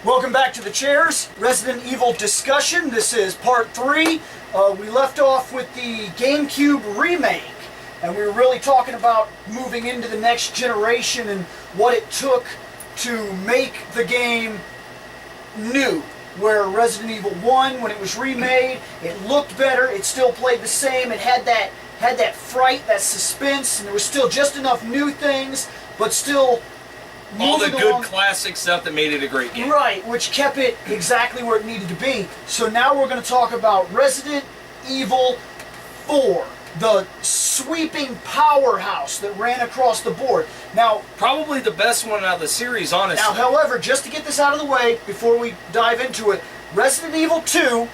Welcome back to the chairs. Resident Evil discussion. This is part 3. We left off with the GameCube remake, and we were really talking about moving into the next generation and what it took to make the game new. Where Resident Evil 1, when it was remade, it looked better, it still played the same, it had that fright, that suspense, and there was still just enough new things, but still all the good classic stuff that made it a great game. Right, which kept it exactly where it needed to be. So now we're going to talk about Resident Evil 4, the sweeping powerhouse that ran across the board. Now, probably the best one out of the series, honestly. Now, however, just to get this out of the way before we dive into it, Resident Evil 2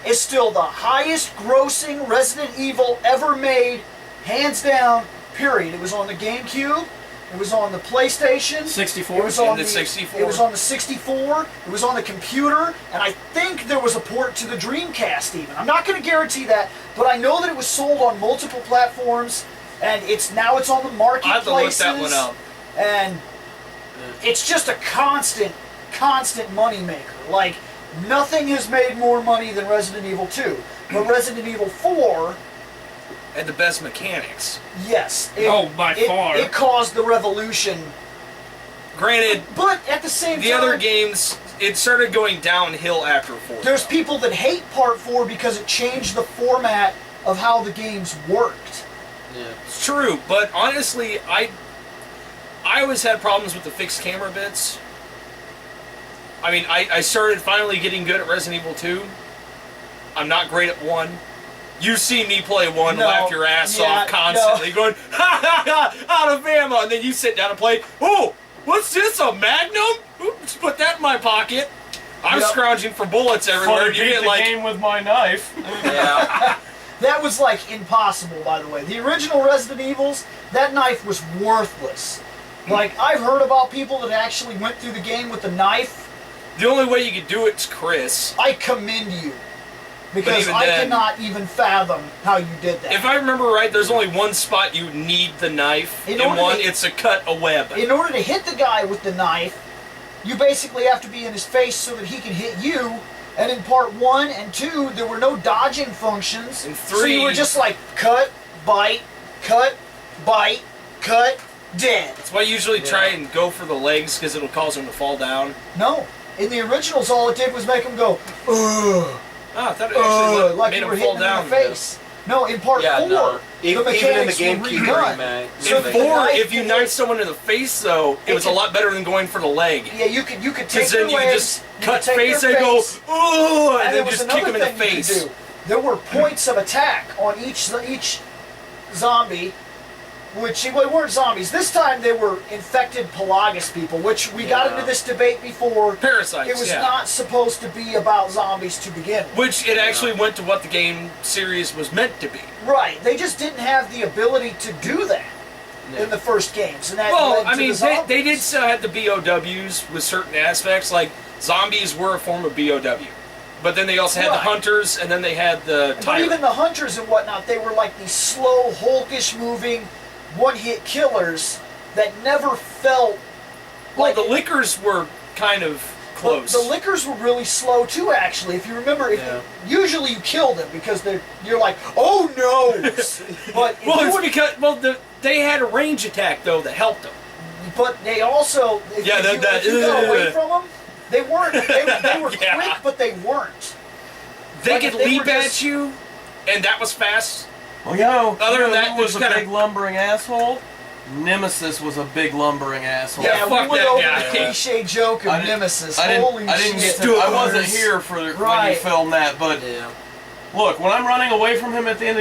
is still the highest grossing Resident Evil ever made, hands down, period. It was on the GameCube. It was on the PlayStation. 64. It was on the 64. It was on the 64. It was on the computer, and I think there was a port to the Dreamcast even. I'm not going to guarantee that, but I know that it was sold on multiple platforms, and now it's on the marketplaces. I have to look that one up. And it's just a constant money maker. Like, nothing has made more money than Resident Evil 2. But Resident Evil 4 had the best mechanics. Yes. By far. It caused the revolution. Granted, but at the same time, the other games, it started going downhill after 4. There's people that hate Part 4 because it changed the format of how the games worked. Yeah. It's true, but honestly, I always had problems with the fixed camera bits. I mean, I started finally getting good at Resident Evil 2. I'm not great at 1. You see me play 1, laugh your ass off constantly, going, ha ha ha, out of ammo, and then you sit down and play, oh, what's this, a Magnum? Oops, put that in my pocket. I'm scrounging for bullets everywhere, and you get like... game with my knife. Yeah. That was like impossible, by the way. The original Resident Evils, that knife was worthless. Like, I've heard about people that actually went through the game with the knife. The only way you could do it's Chris. I commend you. Because I cannot even fathom how you did that. If I remember right, there's only one spot you need the knife. It's to cut a web. In order to hit the guy with the knife, you basically have to be in his face so that he can hit you. And in part 1 and 2, there were no dodging functions. In 3, so you were just like, cut, bite, cut, dead. That's why I usually try and go for the legs, because it'll cause him to fall down. No. In the originals, all it did was make him go, ugh. Oh, I thought it actually like made you were him fall hitting down. In the face. No, in part 4, the mechanics even in the GameCube remake. In 4, if you knifed someone in the face, though, it was a lot better than going for the leg. Yeah, you could take their legs, because then you could just cut face and go, oh, and then just kick him in the face. There were points of attack on each zombie, which they weren't zombies. This time they were infected Pelagus people, which we got into this debate before. Parasites, It was not supposed to be about zombies to begin with. Which it actually went to what the game series was meant to be. Right. They just didn't have the ability to do that in the first games. And that well, led I to mean, the they did still have the BOWs with certain aspects, like zombies were a form of BOW. But then they also had the hunters, and then they had the tyrant. But even the hunters and whatnot, they were like these slow, hulkish moving, one-hit killers that never felt like... Well, the lickers were kind of close. The lickers were really slow, too, actually. If you remember, usually you kill them because you're like, oh, no! But it's because... they had a range attack, though, that helped them. But they also... If you got away from them, they weren't... They were quick, but they weren't. They could leap at you, and that was fast. Well, you know, other than that, was a big lumbering asshole. Nemesis was a big lumbering asshole. Yeah, we went over the cliche joke of Nemesis. I wasn't here for when you filmed that, but look, when I'm running away from him at the end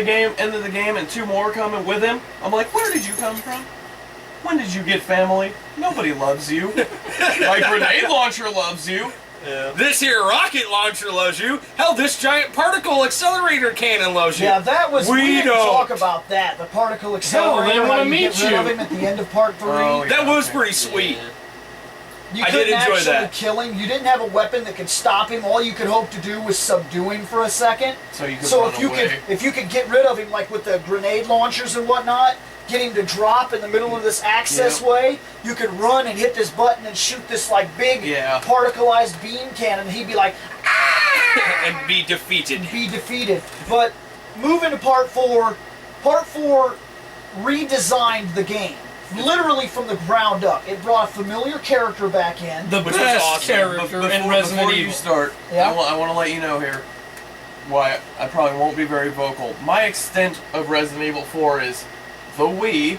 of the game, and 2 more coming with him, I'm like, where did you come from? When did you get family? Nobody loves you. My grenade launcher loves you. Yeah. This here rocket launcher loves you. Hell, this giant particle accelerator cannon loves you. Yeah, that was... We didn't don't talk about that. The particle accelerator. Hell, they want to meet get rid of him at the end of part 3. Oh, yeah, that was pretty sweet. You couldn't actually kill him. You didn't have a weapon that could stop him. All you could hope to do was subdue him for a second. So you could run away. If you could get rid of him, like with the grenade launchers and whatnot, get him to drop in the middle of this access way, you could run and hit this button and shoot this like big particleized beam cannon, and he'd be like, ah! And be defeated. But moving to part 4 redesigned the game. Literally from the ground up. It brought a familiar character back in. The best character in Resident Evil. Before you start, I want to let you know here why I probably won't be very vocal. My extent of Resident Evil 4 is the Wii.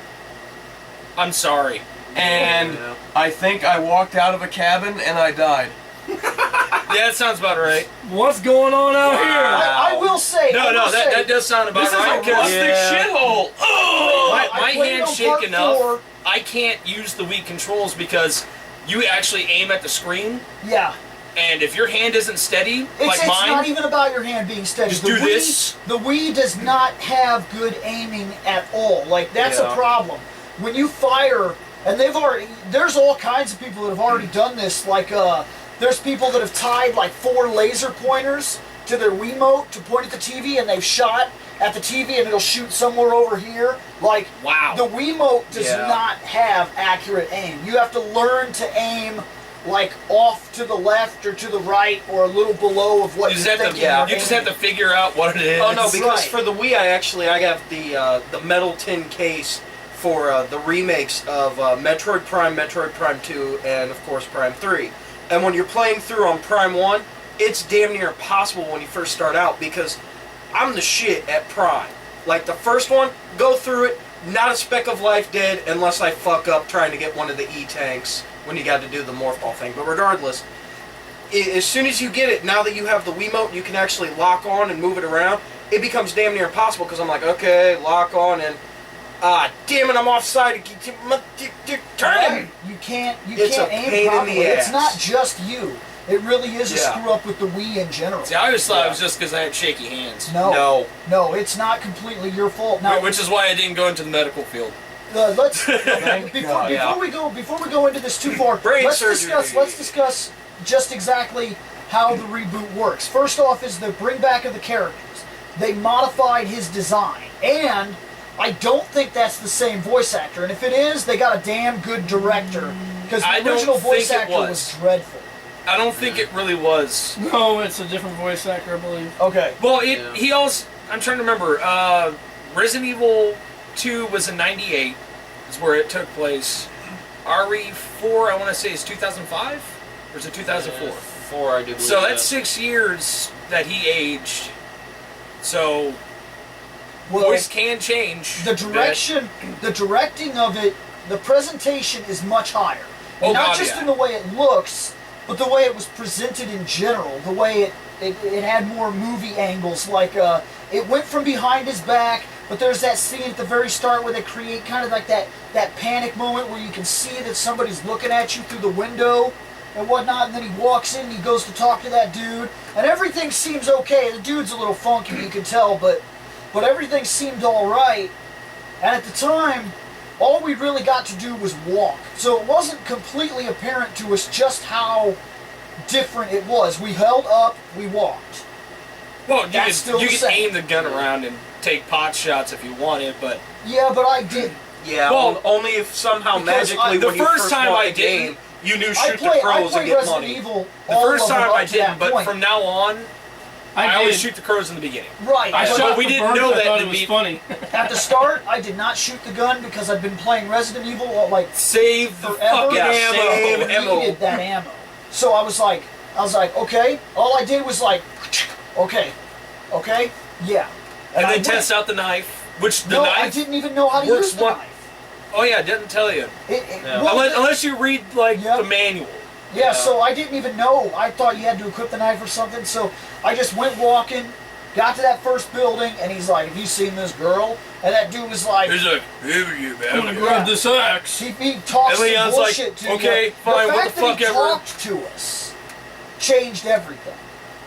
I'm sorry. And I think I walked out of a cabin and I died. Yeah, that sounds about right. What's going on out here? I will say. That does sound about right. This is a rustic shithole. Oh! My hand's shaking enough. I can't use the Wii controls because you actually aim at the screen. Yeah. And if your hand isn't steady, it's mine, not even about your hand being steady. Just do this. The Wii does not have good aiming at all. Like, that's a problem. When you fire, and there's all kinds of people that have already done this. Like, there's people that have tied like 4 laser pointers to their Wiimote to point at the TV, and they've shot at the TV and it'll shoot somewhere over here. Like, wow. The Wiimote does not have accurate aim. You have to learn to aim like off to the left or to the right or a little below of what you're thinking. You just have to figure out what it is. Oh no, because for the Wii, I have the metal tin case for the remakes of Metroid Prime 2, and of course Prime 3. And when you're playing through on Prime 1, it's damn near impossible when you first start out because I'm the shit at Prime. Like the first one, go through it, not a speck of life dead unless I fuck up trying to get one of the E-tanks when you got to do the morph ball thing. But regardless, as soon as you get it, now that you have the Wiimote, you can actually lock on and move it around. It becomes damn near impossible because I'm like, okay, lock on and damn it, I'm offside. Turn it. You can't It's a aim pain in properly. the ass. It's not just you. It really is a screw up with the Wii in general. See, I always thought it was just because I had shaky hands. No, it's not completely your fault. Now, which is why I didn't go into the medical field. Let's before we go into this too far, let's discuss just exactly how the reboot works. First off is the bring back of the characters. They modified his design, and I don't think that's the same voice actor. And if it is, they got a damn good director because the original voice actor was dreadful. I don't think it really was. No, it's a different voice actor, I believe. Okay. Well, he also, I'm trying to remember, Resident Evil 2 was in 98, is where it took place. RE4, I want to say, is 2005? Or is it 2004? 4, I do believe. So that's 6 years that he aged. So, voice can change. The directing of it, the presentation is much higher. And not just in the way it looks, but the way it was presented in general, the way it had more movie angles, like it went from behind his back, but there's that scene at the very start where they create kind of like that panic moment where you can see that somebody's looking at you through the window and whatnot, and then he walks in and he goes to talk to that dude, and everything seems okay. The dude's a little funky, you can tell, but everything seemed alright, and at the time, all we really got to do was walk. So it wasn't completely apparent to us just how different it was. We held up, we walked. Well, you can aim the gun around and take pot shots if you wanted, but... Yeah, but I didn't. Yeah, well, only if somehow magically the when you first first time bought I the game, didn't. you knew shoot the crows and get money. Evil the first time I didn't, but from now on, I always shoot the crows in the beginning. Right. But we didn't know that. I thought it was funny. At the start, I did not shoot the gun because I've been playing Resident Evil like save the forever. fucking ammo. I needed that ammo. So I was like, okay. All I did was like, okay, yeah. And then test out the knife, which the knife. I didn't even know how to use the knife. Oh yeah, it didn't tell you. Well, unless you read like the manual. Yeah, so I didn't even know. I thought you had to equip the knife or something, so I just went walking, got to that first building, and he's like, have you seen this girl? And that dude was like... He's like, here you, man. I'm gonna grab this axe. He talks and Leon's some bullshit to okay, you. fine, the what the fact fuck that he ever. talked to us changed everything.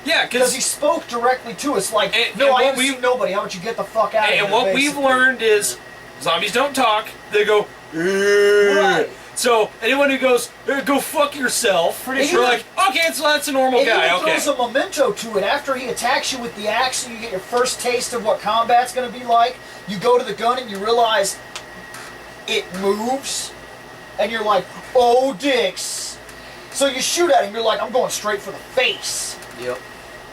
Yeah, because he spoke directly to us, like, I haven't seen nobody, how about you get the fuck out of here, And what we've learned is, zombies don't talk, they go, right. So anyone who goes, go fuck yourself, we're like, okay, so that's a normal guy. Okay. There's a memento to it. After he attacks you with the axe, and you get your first taste of what combat's going to be like. You go to the gun and you realize it moves, and you're like, oh, dicks. So you shoot at him, you're like, I'm going straight for the face. Yep.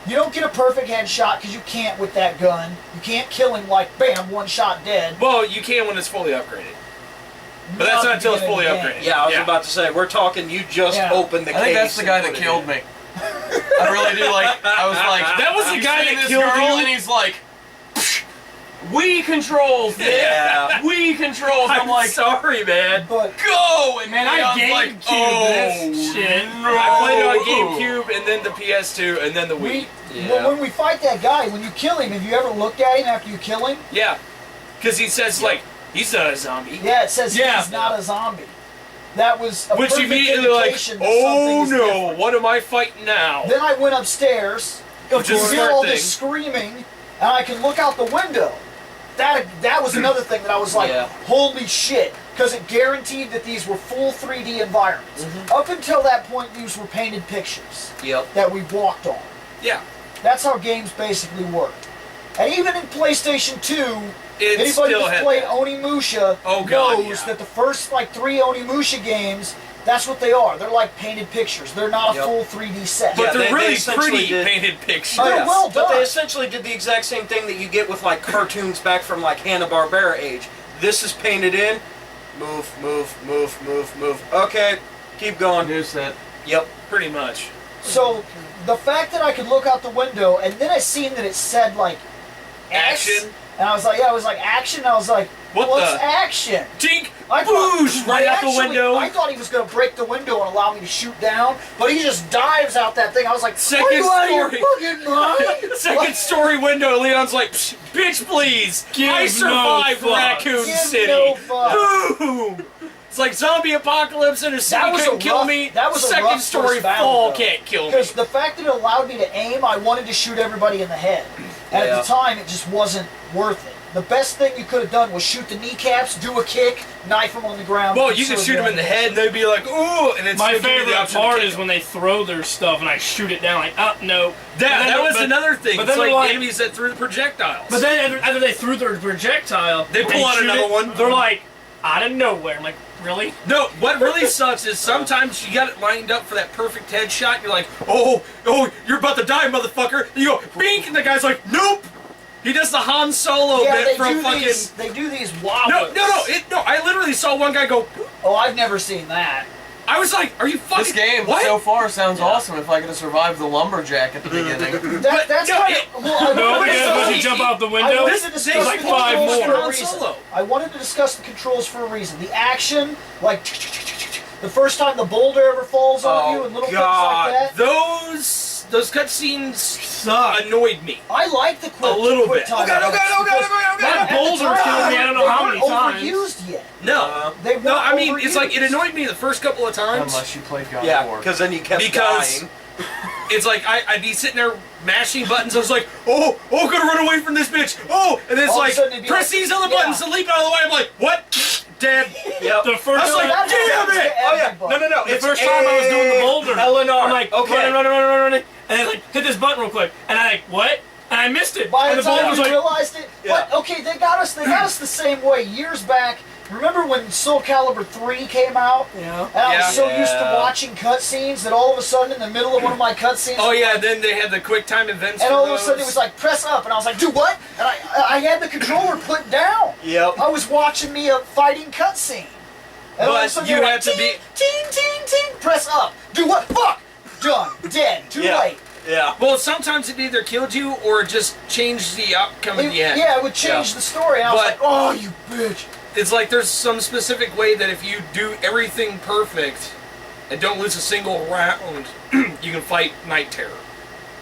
You don't get a perfect headshot because you can't with that gun. You can't kill him like, bam, one shot dead. Well, you can when it's fully upgraded. But that's not until it's fully upgraded. Yeah, I was about to say, we're talking, you just opened the case. I think that's the guy that killed me. I really do like. I was like, That was the guy that this killed girl, you? and he's like, "We controls, Yeah. we controls." I'm like, sorry, man. But go! And Man, I was like, GameCube oh, this shit. no. I played it on GameCube, and then the PS2, and then the Wii. well, when we fight that guy, when you kill him, have you ever looked at him after you kill him? Yeah. Because he says, like, he's not a zombie. Yeah, it says Yeah. he's not a zombie. That was a Which perfect immediately like, indication that oh something is no, different. what am I fighting now? Then I went upstairs, Which is a hear smart all thing. this screaming, and I can look out the window. That was another thing that I was like, holy shit, because it guaranteed that these were full 3D environments. Up until that point, these were painted pictures Yep. that we walked on. Yeah. That's how games basically work. And even in PlayStation 2, It anybody still who's had played that. Onimusha Oh, God, knows yeah. that the first like 3 Onimusha games, that's what they are. They're like painted pictures. They're not a full 3D set. But Yeah, they're they really essentially pretty did- painted pictures. Oh, yeah. well But they done. essentially did the exact same thing that you get with like cartoons back from like Hanna-Barbera age. This is painted in. Move, move, move, move, move. Okay, keep going. New set. Yep. Pretty much. So the fact that I could look out the window and then I seen that it said like X, Action. and I was like, yeah, it was like action. And I was like, What what's the- action? Tink! I thought, Boosh! Right out the window. I thought he was going to break the window and allow me to shoot down, but he just dives out that thing. I was like, Second are you out of your story. fucking mind? Second story window, Leon's like, "Psh, bitch, please. Give I no survived fucks. Raccoon Give City. no fucks. Boom! It's like zombie apocalypse and a city That was couldn't a kill rough- me. that was a Second rough story first battle, fall though. can't kill me. Because the fact that it allowed me to aim, I wanted to shoot everybody in the head. And Yeah. at the time, it just wasn't worth it. The best thing you could have done was shoot the kneecaps, do a kick, knife them on the ground. Well, you could shoot them in the head and they'd be like, ooh, and then My still give you the favorite option to part kick is them. when they throw their stuff and I shoot it down like, oh, no. That was another thing. But It's then like, they're like, enemies that threw the projectiles. but then after they threw their projectile, They pull and out shoot another it, one. They're like, out of nowhere. I'm like, really? No, what really sucks is sometimes you got it lined up for that perfect headshot. And you're like, oh, you're about to die, motherfucker. And you go, bink, and the guy's like, nope. He does the Han Solo Yeah, bit they from do fucking. these. They do these wobbles. No. I literally saw one guy go. Oh, I've never seen that. I was like, are you fucking? This game what? so far sounds awesome. If I could have survived the lumberjack at the beginning. That's no, kind it- of. Well, No, I because wanted once to- you jump out the I window, wanted this- to there's discuss like the five controls more. for a Han reason. Solo. I wanted to discuss the controls for a reason. The action, like the first time the boulder ever falls on you and little God. things like that. Those cutscenes suck. annoyed me. I like the quick, A little quick bit. time Oh, God, oh, God, events oh, God, because oh, God, oh, God. That at the boulder time, killed me, I don't know they how weren't many times. overused yet. No, They no. weren't I mean, it's like it overused. annoyed me the first couple of times. Unless you played God of Yeah, War. because then you kept Because- dying. It's like I'd be sitting there mashing buttons. I was like, oh, gotta run away from this bitch. Oh, and then it's All of a like sudden it'd be press like- these other buttons yeah. to leap out of the way. I'm like, what? Dead. Yep. The first I was like, That damn happens to it! Oh yeah. everybody. No. The It's first time I was doing the boulder, Eleanor. I'm like, okay. running, and then like hit this button real quick, and I like, what? And I missed it. By and the the boulder time was you like, realized it, Yeah. but okay, they got us the same way years back. Remember when Soul Calibur 3 came out? yeah. And I was so Yeah. used to watching cutscenes that all of a sudden in the middle of one of my cutscenes, Oh yeah. Then they had the quick time events. and for all of a those. sudden it was like press up, and I was like, do what? And I had the controller put down. Yep. I was watching me a fighting cutscene. And all of a But sudden you they're had like, to be- ting, press up. Do what? Fuck. Done. Dead. Too Yeah. late. Yeah. Well, sometimes it either killed you or just changed the outcome in the end. Yeah, it would change Yeah. the story. And I was But- like, oh, you bitch. It's like there's some specific way that if you do everything perfect and don't lose a single round, you can fight Night Terror.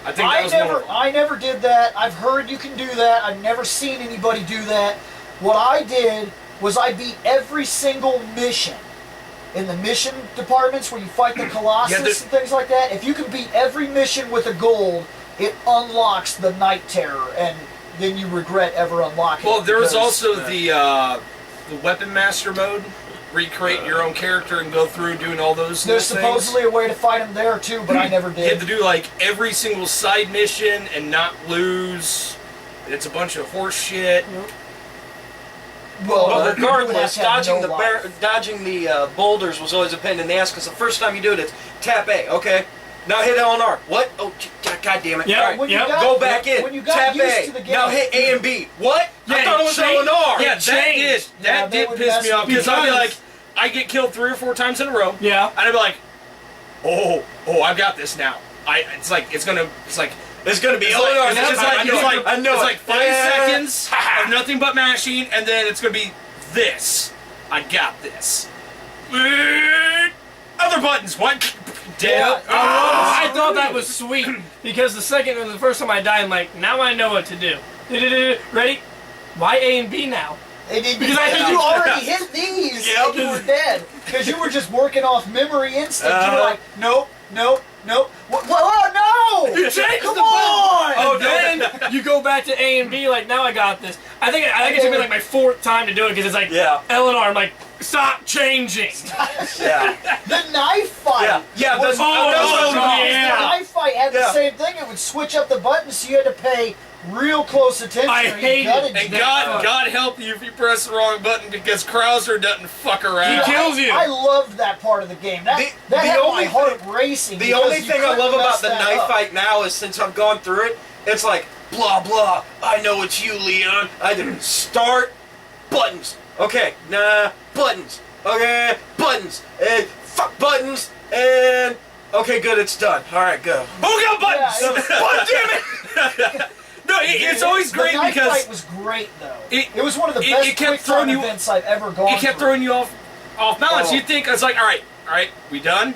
I think that was one of them. I never did that. I've heard you can do that. I've never seen anybody do that. What I did was I beat every single mission. In the mission departments where you fight the Colossus Yeah, there's- and things like that, if you can beat every mission with a gold, it unlocks the Night Terror, and then you regret ever unlocking Well, it. there was because- also the Weapon Master mode, recreate your own character and go through doing all those There's little things. supposedly a way to fight them there too, but I never You had to did. do like every single side mission and not lose. It's a bunch of horse shit. Well, But you would regardless, have to have no dodging the boulders was always a pain in the ass because the first time you do it, it's tap A. Okay, now hit LNR. What? Oh, God damn it! Yeah, All right, when you Yep. got- go back in. When you got Tap used A. to the game, Now hit A and B. What? I Yeah, thought it was change- LNR. Yeah, Change. that they did would piss mess me off with because I'd be because- like, I get killed 3 or 4 times in a row. Yeah. And I'd be like, oh, I've got this now. It's like It's gonna be it's LNR. like, That's it's fine. like, I know it's it. like 5 seconds of nothing but mashing, and then it's gonna be this. I got this. Other buttons. What? Dead. Yeah. I thought that was sweet because the first time I died, I'm like, now I know what to do. Ready? Why A and B now? Because I think you already hit these Yep. and you were dead. Because you were just working off memory instinct. You were like, nope. Oh, no! You changed Come the button. on! Oh, then you go back to A and B. Like now I got this. I think it took me like my 4th time to do it because it's like Yeah. Eleanor. I'm like, stop changing. Yeah. The knife fight. Yeah. was- That's what yeah. The knife fight had the Yeah. same thing. It would switch up the buttons, so you had to pay real close attention. I or you hate it. gutted And you. God help you if you press the wrong button because Krauser doesn't fuck around. He kills you. I loved that part of the game. That The had only my heart racing. The because only you thing I couldn't love mess about the that knife up. fight now is since I've gone through it, it's like blah blah. I know it's you, Leon. I didn't start buttons. Okay, nah, buttons. Okay, buttons. And fuck buttons. And okay, good, it's done. All right, go. Who got buttons? Yeah, it was- God damn it! No, it's always great the knife because fight was great though. it- It was one of the it- best it kept quick throwing time you- events I've ever gone it kept through. throwing you off balance. Oh. You'd think it's like, all right, we done?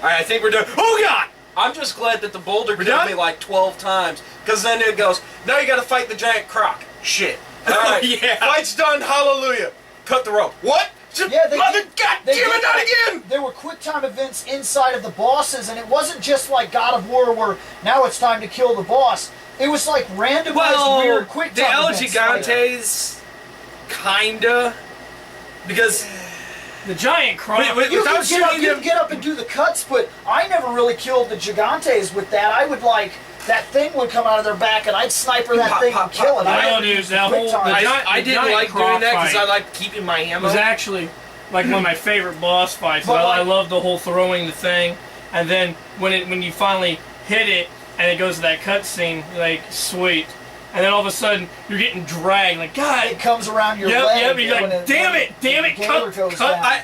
All right, I think we're done. Oh God! I'm just glad that the boulder killed done? me like 12 times, because then it goes, now you gotta fight the giant croc. Shit. Alright, Yeah. fight's done, hallelujah. Cut the rope. What? Yeah, they Mother, did- God they damn it, did not that. again! There were quick time events inside of the bosses, and it wasn't just like God of War where now it's time to kill the boss. It was like randomized weird quick the time El events. Like, Gigantes, kinda, because The giant croc. Wait, you without could shooting them. get up and do the cuts, but I never really killed the Gigantes with that. I would like that thing would come out of their back, and I'd sniper that Pop, thing pop, and kill it. pop. I No, would dude, use that quick whole- time. the I, giant- I the didn't giant like croc doing that because fight I like keeping my ammo. was actually like one of my favorite boss fights. But I like- love the whole throwing the thing, and then when you finally hit it and it goes to that cutscene, like sweet, and then all of a sudden you're getting dragged. Like God, It comes around your Yep, leg. yep, you're when like, damn it, the gator cut, goes cut. down.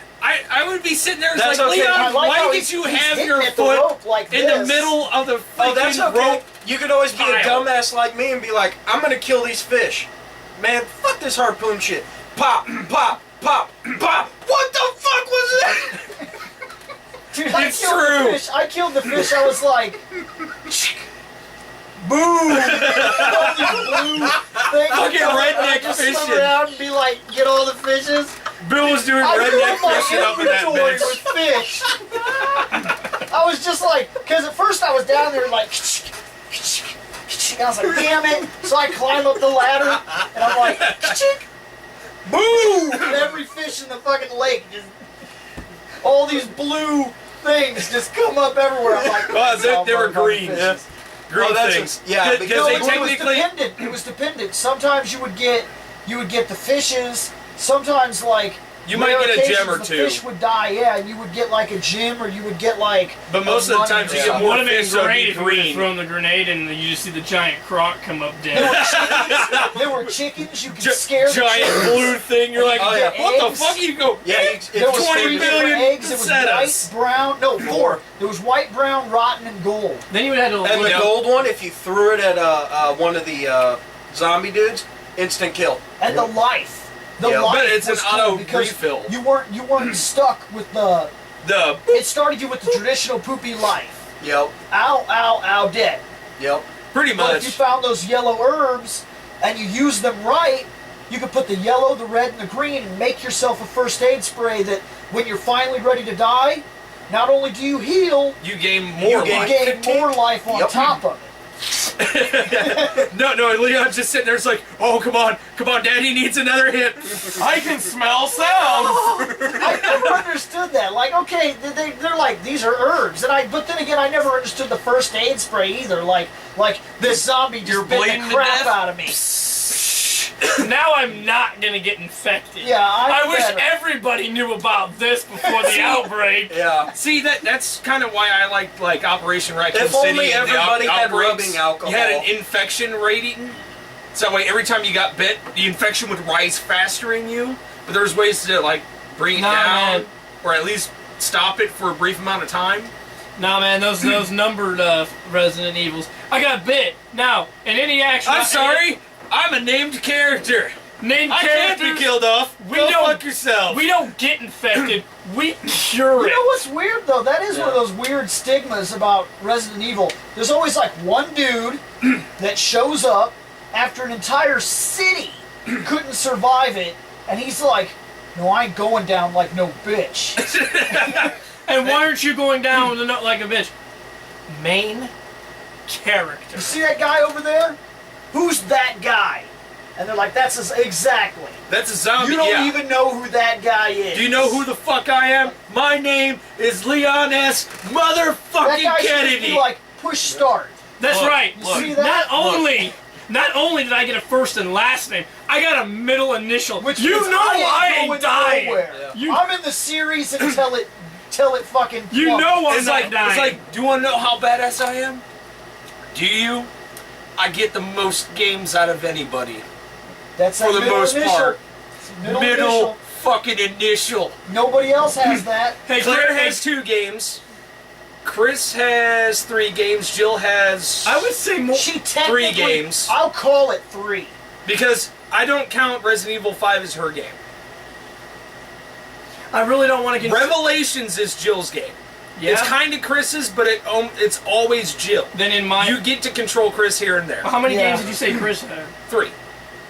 I would be sitting there That's like, okay. I Leon, like why how did you he's have hitting your at the foot rope like in the this. middle of the freaking Oh, that's okay. rope? You could always be a pile? dumbass like me and be like, I'm gonna kill these fish. Man, fuck this harpoon shit. Pop, pop, pop, pop. What the fuck was that? Dude, I It's killed true. The fish. I killed the fish. I was like, boom! All these blue things Fucking would come redneck and I'd just swim fishing. around and be like, get all the fishes. Bill was doing I redneck filled fishing up my in that inventory bitch. with fish. I was just like, because at first I was down there like, I was like, damn it! So I climb up the ladder and I'm like, boom! And every fish in the fucking lake just, all these blue things just come up everywhere. I'm like, Well, they were motherfucking green. fishes. Green that's things. yeah, Because No, they it was technically. dependent. It was dependent. Sometimes you would get the fishes. Sometimes like You might rare get a gem occasions, or the two. fish would die. Yeah, and you would get like a gem, or you would get like. But most of the money times or you get something. more would have been fish, so it'd great be if you would have green. thrown the grenade and you just see the giant croc come up There dead. were chickens. There were chickens. You could scare the giant chickens. blue thing. You're like, Oh, yeah. what the Eggs. fuck? You go. Yeah, There was 20 three million different eggs. It was pesetas. white, brown. No, four. There was white, brown, rotten, and gold. Then you would have to And the Yeah. gold one, if you threw it at one of the zombie dudes, instant kill. And the life. The Yeah, life but it's an was cool auto because refill. You weren't stuck with the. The It started you with the traditional poopy life. Yep, Ow, ow, ow, dead. yep. pretty But if you much. found those yellow herbs and you used them right, you could put the yellow, the red, and the green and make yourself a first aid spray that when you're finally ready to die, not only do you heal, You gain more gain- life. you gain more life on Yep. top of it. No, Leon's just sitting there. It's like, oh, come on, Daddy needs another hit. I can smell sound. I never understood that. Like, okay, they're like, these are herbs. But then again, I never understood the first aid spray either. Like this zombie You're just bit bleeding the to crap death? out of me. now I'm not gonna get infected. Yeah, I I'm wish better. everybody knew about this before the outbreak. Yeah. See, that's kind of why I liked like Operation Raccoon If City. only and the everybody had outbreaks. rubbing alcohol. You had an infection rating, so that way every time you got bit, the infection would rise faster in you. But there's ways to like bring it Nah, down, man. or at least stop it for a brief amount of time. Nah, man, those numbered Resident Evils. I got bit. Now, in any action, I'm sorry, I'm a named character. Named I can't characters. be killed off. We Go don't- fuck yourself. We don't get infected. We cure You it. know what's weird though? That is one of those weird stigmas about Resident Evil. There's always like one dude that shows up after an entire city couldn't survive it, and he's like, "No, I ain't going down like no bitch." And why aren't you going down with a nut like a bitch? Main character. You see that guy over there? Who's that guy? And they're like, "That's his, exactly." That's a zombie. You don't yeah. even know who that guy is. Do you know who the fuck I am? My name is Leon S. that Motherfucking guy should Kennedy. be like, push start. That's Look, right. You see that? Not only did I get a first and last name, I got a middle initial. Which you means know I going ain't dying. nowhere. You, I'm in the series until it fucking. you plummets. know I'm It's not like, dying. it's like, do you want to know how badass I am? Do you? I get the most games out of anybody. That's for that the middle most initial. part. Middle Middle initial. fucking initial. Nobody else has that. hey, Claire hey, has 2 games. Chris has 3 games. Jill has I would say more. She technically, 3 games. I'll call it 3. because I don't count Resident Evil 5 as her game. I really don't want to Revelations is Jill's game. Yeah. It's kind of Chris's, but it's always Jill. Then in my. You get to control Chris here and there. How many Yeah. games did you say Chris had? 3.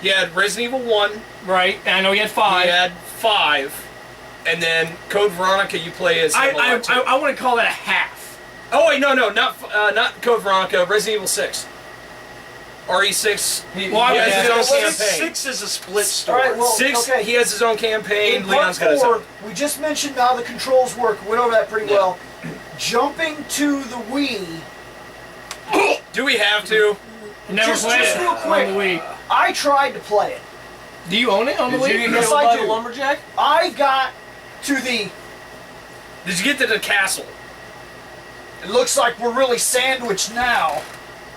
You had Resident Evil 1. Right. And I know he had 5. You had 5. And then Code Veronica you play as I Emma. want to call that a half. Oh wait, no, not Code Veronica. Resident Evil 6. RE6. Well, I he was has his gonna own say campaign. 6 is a split story. All right, well, 6. okay. He has his own campaign. In Leon's part got his 4, own. we just mentioned how the controls work. We went over that pretty Yeah. well. Jumping to the Wii, Do we have to? Never Just- played just it real on quick. the Wii. I tried to play it. Do you own it on the Did you Wii? get Yes, killed I by do. the lumberjack? I got to the. Did you get to the castle? It looks like we're really sandwiched now.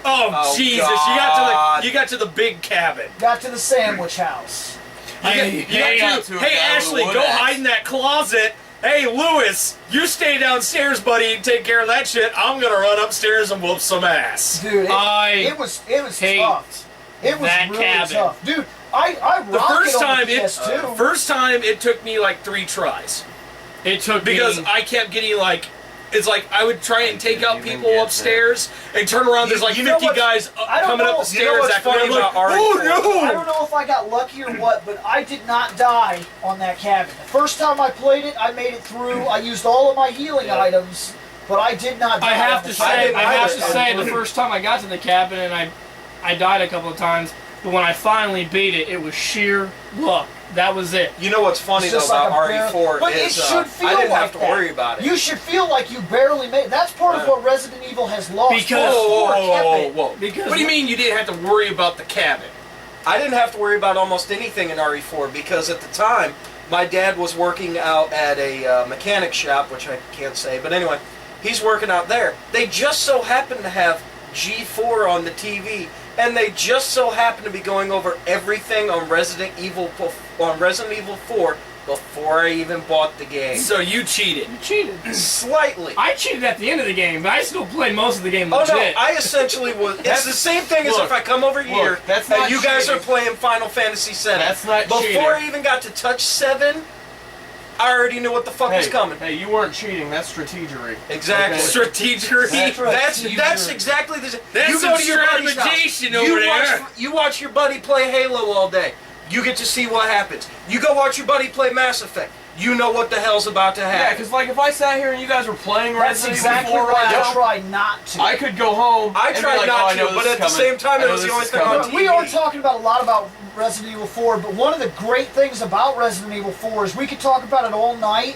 Oh, Oh, Jesus! God. You got to the big cabin. Got to the sandwich house. You Hey, got to, hey Ashley, go hide in that closet. Hey Lewis, you stay downstairs, buddy, and take care of that shit. I'm gonna run upstairs and whoop some ass. Dude, it was hate tough. It was that really cabin. tough. Dude, I The rocked first it on time the PS2. first time it took me like 3 tries It took because me. I kept getting like. It's like I would try and take out even people get upstairs and turn around. There's like You know 50 what's- guys I don't coming know- up the you know stairs. what's after me. funny I'm like, about RE4? oh I no! don't know if I got lucky or what, but I did not die on that cabin. The first time I played it, I made it through. I used all of my healing items, but I did not die. I have on to the say, cabin. I have to was say, the through. first time I got to the cabin and I died a couple of times, but when I finally beat it, it was sheer luck. That was it. You know what's funny It's though just like about a barrel- RE4 but is it should feel I didn't like have to that. worry about it. You should feel like you barely made. That's part of what Resident Evil has lost. Because- PS4 kept it. Whoa. Because What do you mean you didn't have to worry about the cabin? I didn't have to worry about almost anything in RE4 because at the time my dad was working out at a mechanic shop, which I can't say, but anyway, he's working out there. They just so happened to have G4 on the TV, and they just so happened to be going over everything on Resident Evil 4 before I even bought the game. So you cheated. You cheated. Slightly. I cheated at the end of the game, but I still played most of the game Oh legit. no, I essentially was. It's the same thing as Look, if I come over here that's and not you guys are cheating. playing Final Fantasy VII. That's not Before cheating. I even got to touch 7, I already knew what the fuck was coming. Hey, you weren't cheating. That's strategery. Exactly. Strategery. That's exactly the. That's you some go to your buddy's house. strategization over there. You watch your buddy play Halo all day. You get to see what happens. You go watch your buddy play Mass Effect. You know what the hell's about to Yeah, happen. because like if I sat here and you guys were playing That's Resident exactly Evil 4 why right I now, try not to. I could go home. I and be tried like, not oh, I know to, this but is at the coming. same time, I it know was the this only is thing coming. on TV. We are talking about a lot about Resident Evil 4, but one of the great things about Resident Evil 4 is we could talk about it all night,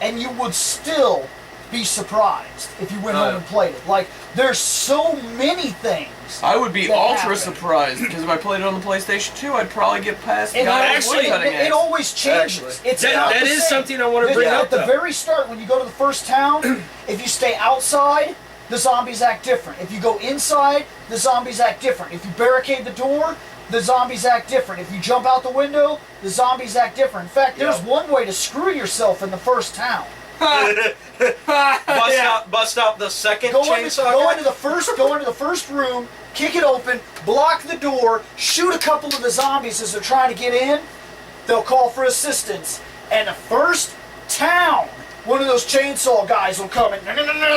and you would still be surprised if you went home and played it. Like, there's so many things. I would be that ultra happen. surprised because if I played it on the PlayStation 2, I'd probably get past the And guy actually, with woodcutting it axe. always changes. Actually. It's not That the is same. something I want to bring At up, the though. very start, when you go to the first town, if you stay outside, the zombies act different. If you go inside, the zombies act different. If you barricade the door, the zombies act different. If you jump out the window, the zombies act different. In fact, there's one way to screw yourself in the first town. Bust out the second chainsaw. Go into the first room, kick it open, block the door, shoot a couple of the zombies as they're trying to get in. They'll call for assistance, and the first town, one of those chainsaw guys will come and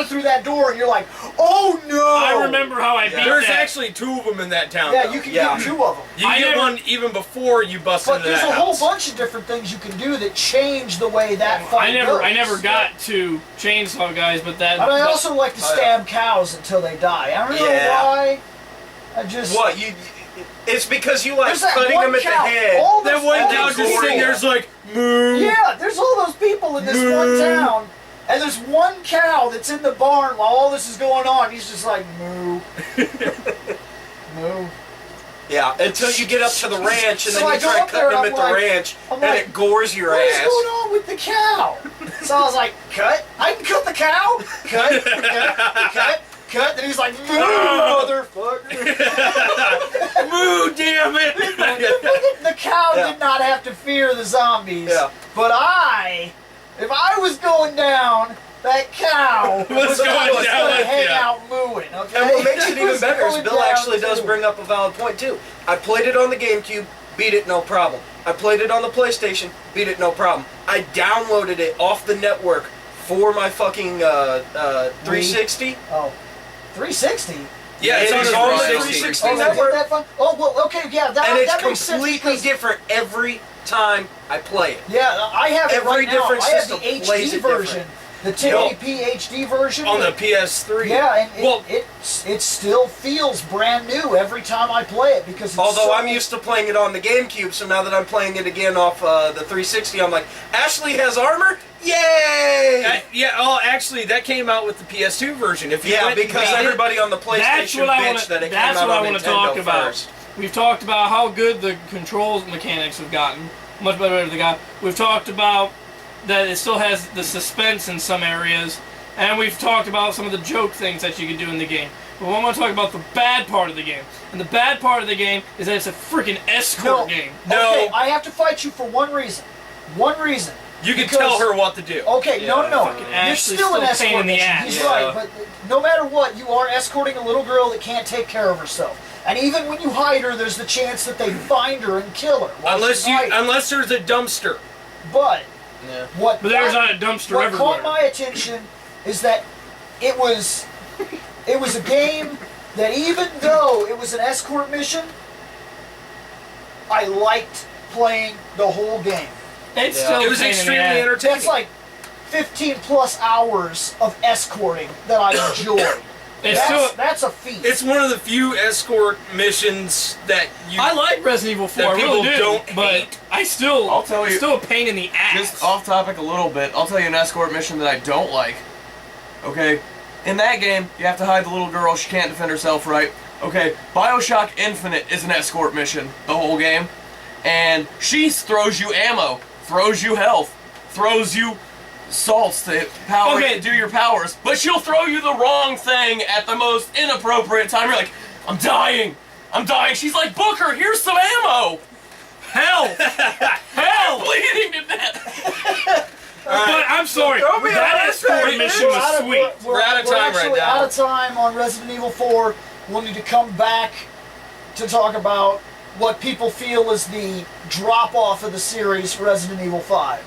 through that door, and you're like, oh no! I remember how I beat There's that. actually 2 of them in that town. Yeah, though. you can get 2 of them. You can get one even before you bust But into there's that a whole house. bunch of different things you can do that change the way that fight goes. I never got to chainsaw guys, but that. And I also like to stab cows until they die. I don't know why. I just... What you? It's because you like There's that cutting one them at the cow. head. All That those- one all cow those just people- sitting there's like, moo. Yeah, there's all those people in this one town, and there's one cow that's in the barn while all this is going on. He's just like, moo. Moo. Yeah, until you get up to the ranch and So then I you go try up there cutting them and at the I'm like- ranch I'm and like, it gores your What is ass. going on with the cow? So I was like, cut. I can cut the cow. Cut, cut. Then he's like, moo, motherfucker. Moo, damn it! The cow Yeah. did not have to fear the zombies. Yeah. But if I was going down, that cow Was going gonna down with hang ya. out mooing. Okay. And what makes it even was better is going Bill down actually does too. bring up a valid point too. I played it on the GameCube, beat it no problem. I played it on the PlayStation, beat it no problem. I downloaded it off the network for my fucking 360. Oh, 360. Yeah, it's It on is the on the 360. 360 Oh, network. that fun? Oh, well, okay, yeah, that, And it's that makes sense completely because- different every time I play it. Yeah, I have it Every right now. different I have the system plays HD it version, the 1080p HD version. On the PS3. Yeah, and well, it still feels brand new every time I play it because it's Although so, I'm used to playing it on the GameCube, so now that I'm playing it again off the 360, I'm like, Ashley has armor? Yay! actually, that came out with the PS2 version. If you Yeah, went and because beat it- everybody on the That's PlayStation what I bitched want. that it That's came out what I on want to Nintendo talk about. first. We've talked about how good the controls mechanics have gotten, much better than they got. We've talked about that it still has the suspense in some areas, and we've talked about some of the joke things that you can do in the game. But I want to talk about the bad part of the game, and the bad part of the game is that it's a freaking escort game. No. Okay, I have to fight you for one reason. One reason. You can Because- tell her what to do. Okay, no. fucking You're Ashley's still an still a pain escort in the mission. ass. He's Yeah. right, but no matter what, you are escorting a little girl that can't take care of herself. And even when you hide her, there's the chance that they find her and kill her. while she's hiding. Unless there's a dumpster. But Yeah. what? But there's not a dumpster what everywhere. caught my attention is that it was a game that even though it was an escort mission, I liked playing the whole game. It's Yeah. still It was a pain in the extremely ass. entertaining. That's like 15 plus hours of escorting that I enjoyed. That's a feat. It's one of the few escort missions that you. I like Resident Evil 4, that I really people do, don't but hate. I still, I'll tell it's you- still a pain in the ass. Just off topic a little bit, I'll tell you an escort mission that I don't like. Okay? In that game, you have to hide the little girl, she can't defend herself right. Okay, BioShock Infinite is an escort mission, the whole game. And she throws you ammo, throws you health, throws you salts to power Okay. to do your powers, but she'll throw you the wrong thing at the most inappropriate time. You're like, I'm dying. She's like, Booker, here's some ammo. Hell! Hell! Bleeding to death. But I'm sorry, Throw me that on escort that mission was sweet. We're out of time right actually now. out of time on Resident Evil 4. We'll need to come back to talk about what people feel is the drop-off of the series for Resident Evil 5.